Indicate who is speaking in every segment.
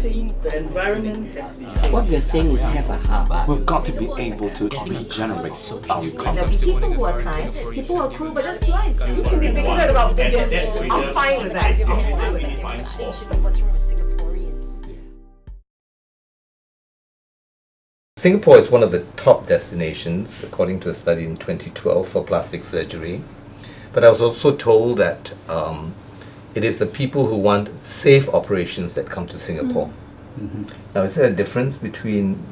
Speaker 1: think the environment has to be
Speaker 2: What we're saying is have a heart.
Speaker 3: We've got to be able to regenerate our
Speaker 4: There'll
Speaker 3: economy.
Speaker 4: be people who are kind, people who are cruel, but that's life. You can be bigoted about vegan. I'm fine with that.
Speaker 5: Singapore is one of the top destinations, according to a study in 2012, for plastic surgery. But I was also told that it is the people who want safe operations that come to Singapore.
Speaker 2: Mm-hmm.
Speaker 5: Now, is there a difference between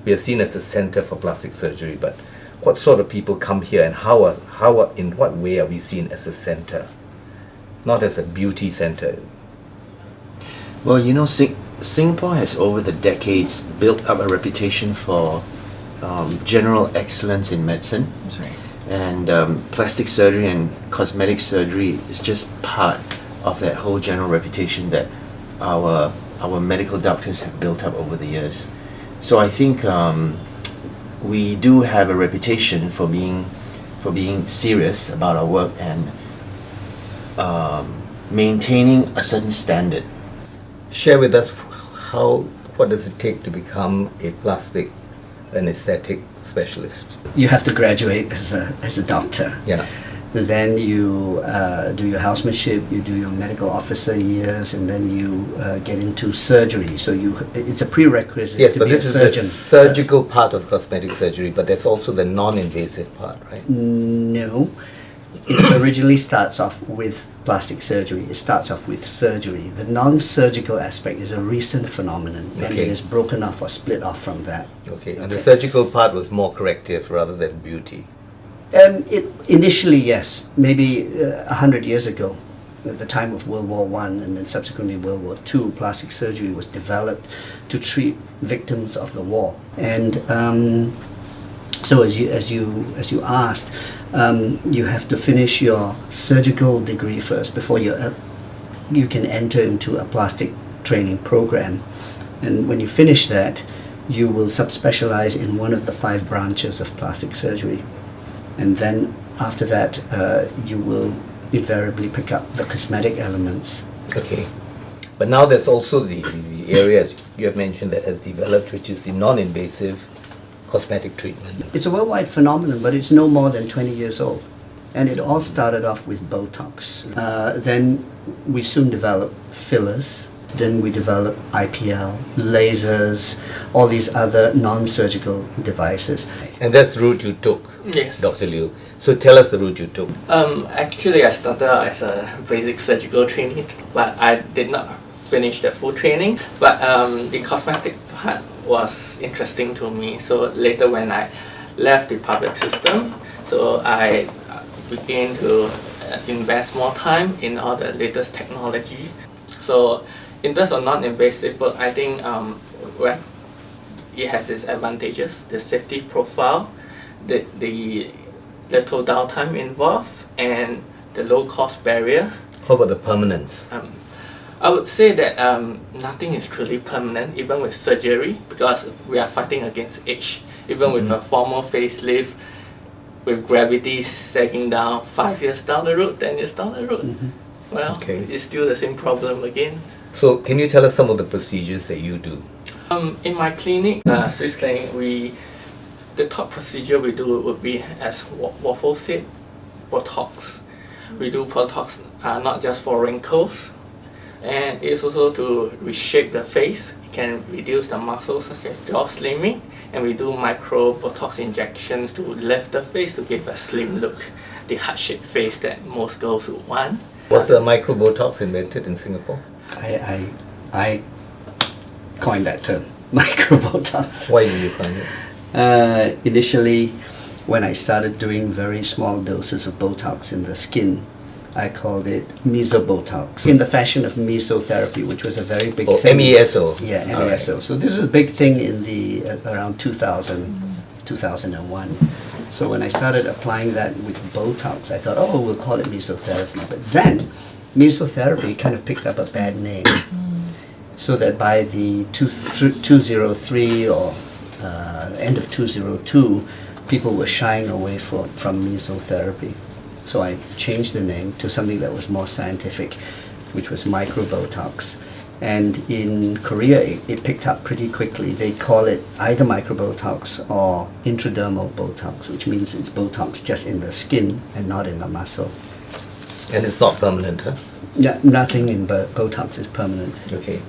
Speaker 5: we are seen as a center for plastic surgery, but what sort of people come here, and in what way are we seen as a center, not as a beauty center?
Speaker 6: Well, you know, Singapore has over the decades built up a reputation for general excellence in medicine.
Speaker 2: That's right.
Speaker 6: And plastic surgery and cosmetic surgery is just part of that whole general reputation that our medical doctors have built up over the years. So I think we do have a reputation for being serious about our work and maintaining a certain standard.
Speaker 5: Share with us what does it take to become an aesthetic specialist?
Speaker 2: You have to graduate as a doctor.
Speaker 5: Yeah.
Speaker 2: Then you do your housemanship, you do your medical officer years, and then you get into surgery. So it's a prerequisite
Speaker 5: Yes,
Speaker 2: to
Speaker 5: but
Speaker 2: be a
Speaker 5: this is
Speaker 2: surgeon.
Speaker 5: the surgical part of cosmetic surgery, but there's also the non-invasive part, right?
Speaker 2: No. It originally starts off with plastic surgery. It starts off with surgery. The non-surgical aspect is a recent phenomenon, and
Speaker 5: Okay.
Speaker 2: it is broken off or split off from that.
Speaker 5: Okay, and the surgical part was more corrective rather than beauty.
Speaker 2: Initially, yes, maybe 100 years ago, at the time of World War I and then subsequently World War II, plastic surgery was developed to treat victims of the war. And so as you asked, you have to finish your surgical degree first before you can enter into a plastic training program. And when you finish that, you will subspecialize in one of the 5 branches of plastic surgery. And then after that, you will invariably pick up the cosmetic elements.
Speaker 5: Okay, but now there's also the area, as you have mentioned, that has developed, which is the non-invasive cosmetic treatment.
Speaker 2: It's a worldwide phenomenon, but it's no more than 20 years old. And it all started off with Botox. Then we soon developed fillers. Then we developed IPL, lasers, all these other non-surgical devices.
Speaker 5: And that's the route you took,
Speaker 7: Yes.
Speaker 5: Dr. Liu. So tell us the route you took.
Speaker 7: Actually, I started out as a basic surgical trainee, but I did not finish the full training. But the cosmetic part was interesting to me. So later when I left the public system, so I began to invest more time in all the latest technology. So in terms of non-invasive work, I think well, it has its advantages, the safety profile, the little downtime involved, and the low cost barrier.
Speaker 5: How about the permanence?
Speaker 7: I would say that nothing is truly permanent, even with surgery, because we are fighting against age. Even with a formal facelift, with gravity sagging down 5 years down the road, 10 years down the road, well,
Speaker 5: Okay.
Speaker 7: it's still the same problem again.
Speaker 5: So can you tell us some of the procedures that you do?
Speaker 7: In my clinic, Swiss clinic, the top procedure we do would be, as Waffle said, Botox. We do Botox not just for wrinkles, and it's also to reshape the face. It can reduce the muscles such as jaw slimming, and we do micro Botox injections to lift the face to give a slim look, the heart-shaped face that most girls would want.
Speaker 5: Was the micro Botox invented in Singapore?
Speaker 2: I coined that term, micro Botox.
Speaker 5: Why did you find it?
Speaker 2: Initially, when I started doing very small doses of Botox in the skin, I called it meso-Botox, in the fashion of mesotherapy, which was a very big thing.
Speaker 5: MESO.
Speaker 2: Yeah,
Speaker 5: All right.
Speaker 2: MESO. So this was a big thing in the around 2001. So when I started applying that with Botox, I thought, oh, we'll call it mesotherapy. But then, mesotherapy kind of picked up a bad name. So that by the 203 or end of 202, people were shying away from mesotherapy. So I changed the name to something that was more scientific, which was micro Botox. And in Korea, it picked up pretty quickly. They call it either microbotox or intradermal Botox, which means it's Botox just in the skin and not in the muscle.
Speaker 5: And it's not permanent, huh?
Speaker 2: Nothing in Botox is permanent.
Speaker 5: Okay.